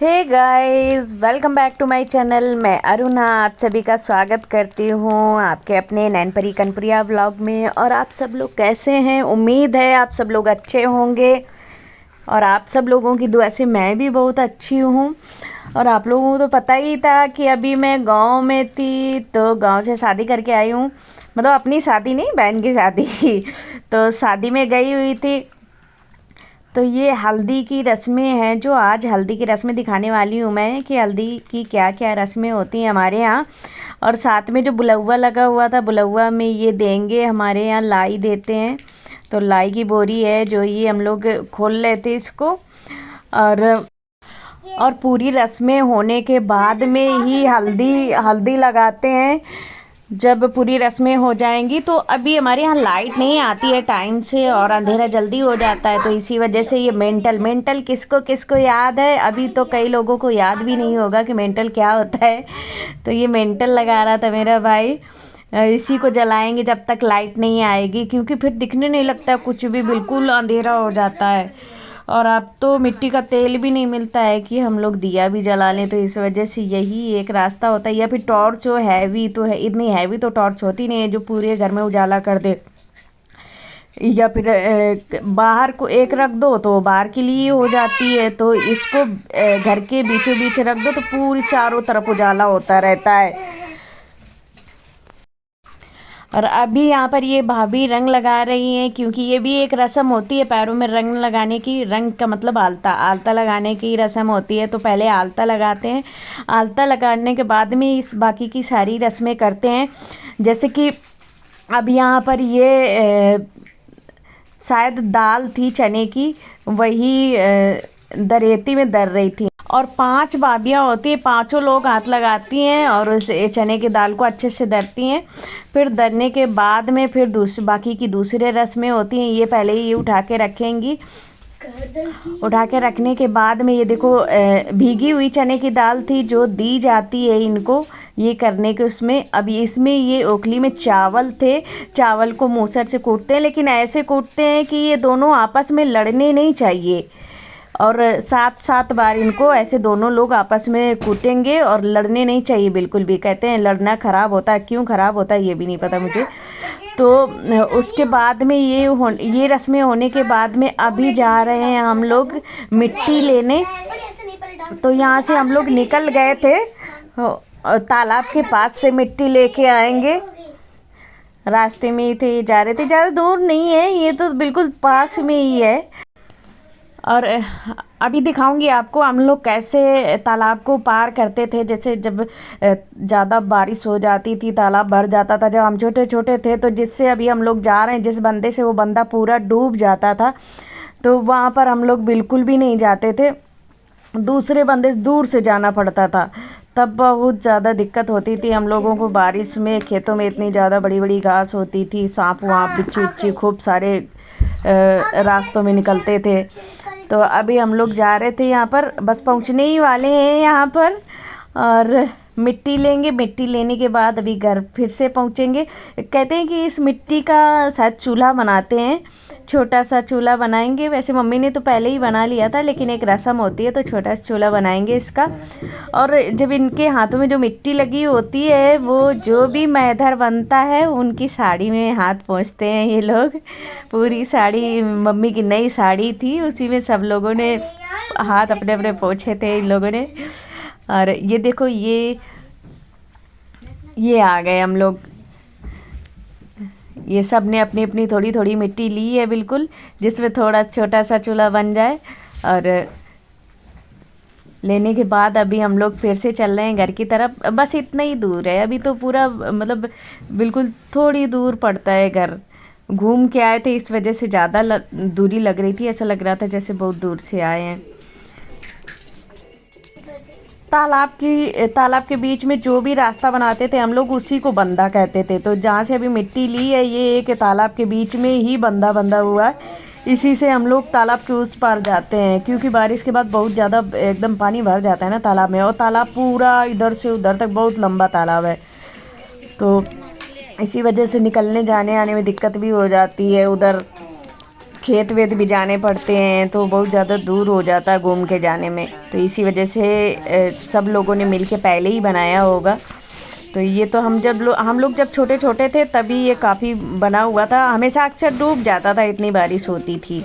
Hey guys, welcome back to my channel. मैं अरुणा आप सभी का स्वागत करती हूँ आपके अपने नैनपरी कनपुरिया व्लॉग में। और आप सब लोग कैसे हैं? उम्मीद है आप सब लोग अच्छे होंगे और आप सब लोगों की दुआ से मैं भी बहुत अच्छी हूँ। और आप लोगों को तो पता ही था कि अभी मैं गांव में थी, तो गांव से शादी करके आई हूँ। मतलब अपनी शादी नहीं, बहन की शादी तो शादी में गई हुई थी। तो ये हल्दी की रस्में हैं, जो आज हल्दी की रस्में दिखाने वाली हूँ मैं कि हल्दी की क्या क्या रस्में होती हैं हमारे यहाँ। और साथ में जो बुलौवा लगा हुआ था, बुलौवा में ये देंगे, हमारे यहाँ लाई देते हैं। तो लाई की बोरी है जो ये हम लोग खोल लेते इसको। और पूरी रस्में होने के बाद में ही हल्दी हल्दी लगाते हैं। जब पूरी रस्में हो जाएंगी तो अभी हमारे यहाँ लाइट नहीं आती है टाइम से और अंधेरा जल्दी हो जाता है, तो इसी वजह से ये मेंटल किसको किसको याद है? अभी तो कई लोगों को याद भी नहीं होगा कि मेंटल क्या होता है। तो ये मेंटल लगा रहा था मेरा भाई। इसी को जलाएंगे जब तक लाइट नहीं आएगी, क्योंकि फिर दिखने नहीं लगता कुछ भी, बिल्कुल अंधेरा हो जाता है। और अब तो मिट्टी का तेल भी नहीं मिलता है कि हम लोग दिया भी जला लें, तो इस वजह से यही एक रास्ता होता है। या फिर टॉर्च हो, हैवी तो है, इतनी हैवी तो टॉर्च होती नहीं है जो पूरे घर में उजाला कर दे। या फिर बाहर को एक रख दो तो बाहर के लिए हो जाती है, तो इसको घर के बीचों बीच रख दो तो पूरी चारों तरफ उजाला होता रहता है। और अभी यहाँ पर ये भाभी रंग लगा रही हैं, क्योंकि ये भी एक रस्म होती है पैरों में रंग लगाने की। रंग का मतलब आलता, आलता लगाने की रस्म होती है। तो पहले आलता लगाते हैं, आलता लगाने के बाद में इस बाकी की सारी रस्में करते हैं। जैसे कि अब यहाँ पर ये शायद दाल थी चने की, वही दरेती में दर रही थी। और 5 भाभियाँ होती है, पांचों लोग हाथ लगाती हैं और उस चने की दाल को अच्छे से दरती हैं। फिर दरने के बाद में फिर बाकी की दूसरे रस्में होती हैं। ये पहले ही उठा के रखेंगी। उठा के रखने के बाद में ये देखो, भीगी हुई चने की दाल थी जो दी जाती है इनको ये करने के उसमें। अब इसमें ये ओखली में चावल थे, चावल को मूसर से कूटते हैं, लेकिन ऐसे कूटते हैं कि ये दोनों आपस में लड़ने नहीं चाहिए। और 7 बार इनको ऐसे दोनों लोग आपस में कूटेंगे और लड़ने नहीं चाहिए बिल्कुल भी। कहते हैं लड़ना ख़राब होता है, क्यों ख़राब होता है ये भी नहीं पता मुझे। तो उसके बाद में ये रस्में होने के बाद में अभी जा रहे हैं हम लोग मिट्टी लेने। तो यहाँ से हम लोग निकल गए थे, तालाब के पास से मिट्टी लेके आएंगे। रास्ते में ही थे, जा रहे थे, ज़्यादा दूर नहीं है, ये तो बिल्कुल पास में ही है। और अभी दिखाऊंगी आपको हम लोग कैसे तालाब को पार करते थे। जैसे जब ज़्यादा बारिश हो जाती थी, तालाब भर जाता था जब हम छोटे छोटे थे, तो जिससे अभी हम लोग जा रहे हैं जिस बंदे से, वो बंदा पूरा डूब जाता था। तो वहाँ पर हम लोग बिल्कुल भी नहीं जाते थे, दूसरे बंदे दूर से जाना पड़ता था। तब बहुत ज़्यादा दिक्कत होती थी हम लोगों को बारिश में। खेतों में इतनी ज़्यादा बड़ी बड़ी घास होती थी, सांप वाँप बिच्छू उच्ची खूब सारे रास्तों में निकलते थे। तो अभी हम लोग जा रहे थे, यहाँ पर बस पहुँचने ही वाले हैं यहाँ पर। और मिट्टी लेंगे, मिट्टी लेने के बाद अभी घर फिर से पहुँचेंगे। कहते हैं कि इस मिट्टी का शायद चूल्हा बनाते हैं, छोटा सा चूल्हा बनाएंगे। वैसे मम्मी ने तो पहले ही बना लिया था, लेकिन एक रस्म होती है तो छोटा सा चूल्हा बनाएंगे इसका। और जब इनके हाथों में जो मिट्टी लगी होती है, वो जो भी मैधर बनता है उनकी साड़ी में हाथ पोंछते हैं ये लोग। पूरी साड़ी, मम्मी की नई साड़ी थी, उसी में सब लोगों ने हाथ अपने अपने पोंछे थे इन लोगों ने। और ये देखो, ये आ गए हम लोग। ये सब ने अपनी अपनी थोड़ी थोड़ी मिट्टी ली है बिल्कुल, जिसमें थोड़ा छोटा सा चूल्हा बन जाए। और लेने के बाद अभी हम लोग फिर से चल रहे हैं घर की तरफ। बस इतना ही दूर है, अभी तो पूरा मतलब बिल्कुल थोड़ी दूर पड़ता है घर। घूम के आए थे, इस वजह से ज़्यादा दूरी लग रही थी, ऐसा लग रहा था जैसे बहुत दूर से आए हैं। तालाब के बीच में जो भी रास्ता बनाते थे हम लोग, उसी को बंदा कहते थे। तो जहाँ से अभी मिट्टी ली है, ये एक तालाब के बीच में ही बंदा बंदा हुआ है, इसी से हम लोग तालाब के उस पार जाते हैं। क्योंकि बारिश के बाद बहुत ज़्यादा एकदम पानी भर जाता है ना तालाब में, और तालाब पूरा इधर से उधर तक बहुत लंबा तालाब है, तो इसी वजह से निकलने जाने आने में दिक्कत भी हो जाती है उधर। खेत वेत भी जाने पड़ते हैं तो बहुत ज़्यादा दूर हो जाता है घूम के जाने में, तो इसी वजह से सब लोगों ने मिल के पहले ही बनाया होगा। तो ये तो हम लोग जब छोटे छोटे थे तभी ये काफ़ी बना हुआ था, हमेशा अक्सर डूब जाता था, इतनी बारिश होती थी।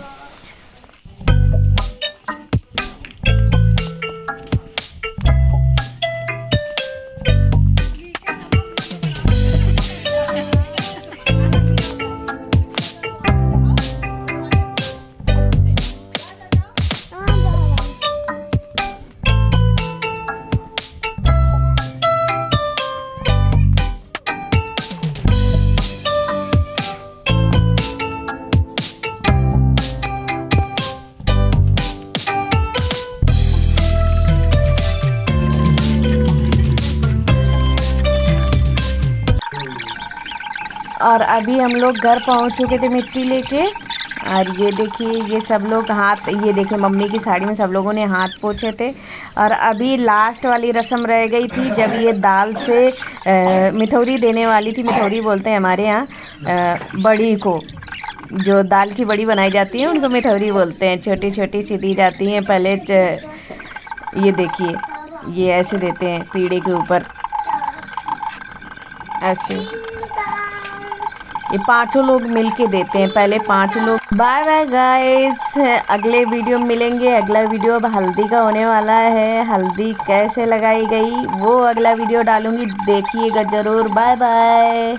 और अभी हम लोग घर पहुंच चुके थे मिट्टी लेके, और ये देखिए ये सब लोग हाथ, ये देखिए मम्मी की साड़ी में सब लोगों ने हाथ पोंछे थे। और अभी लास्ट वाली रस्म रह गई थी, जब ये दाल से मिठौरी देने वाली थी, मिठौरी बोलते हैं हमारे यहाँ बड़ी को, जो दाल की बड़ी बनाई जाती है उनको मिठौरी बोलते हैं, छोटी छोटी सी दी जाती हैं। पहले ये देखिए ये ऐसे देते हैं पीढ़े के ऊपर ऐसे, ये 5 लोग मिलके देते हैं, पहले 5 लोग। बाय बाय गाइस, अगले वीडियो में मिलेंगे। अगला वीडियो अब हल्दी का होने वाला है, हल्दी कैसे लगाई गई वो अगला वीडियो डालूंगी, देखिएगा ज़रूर। Bye bye.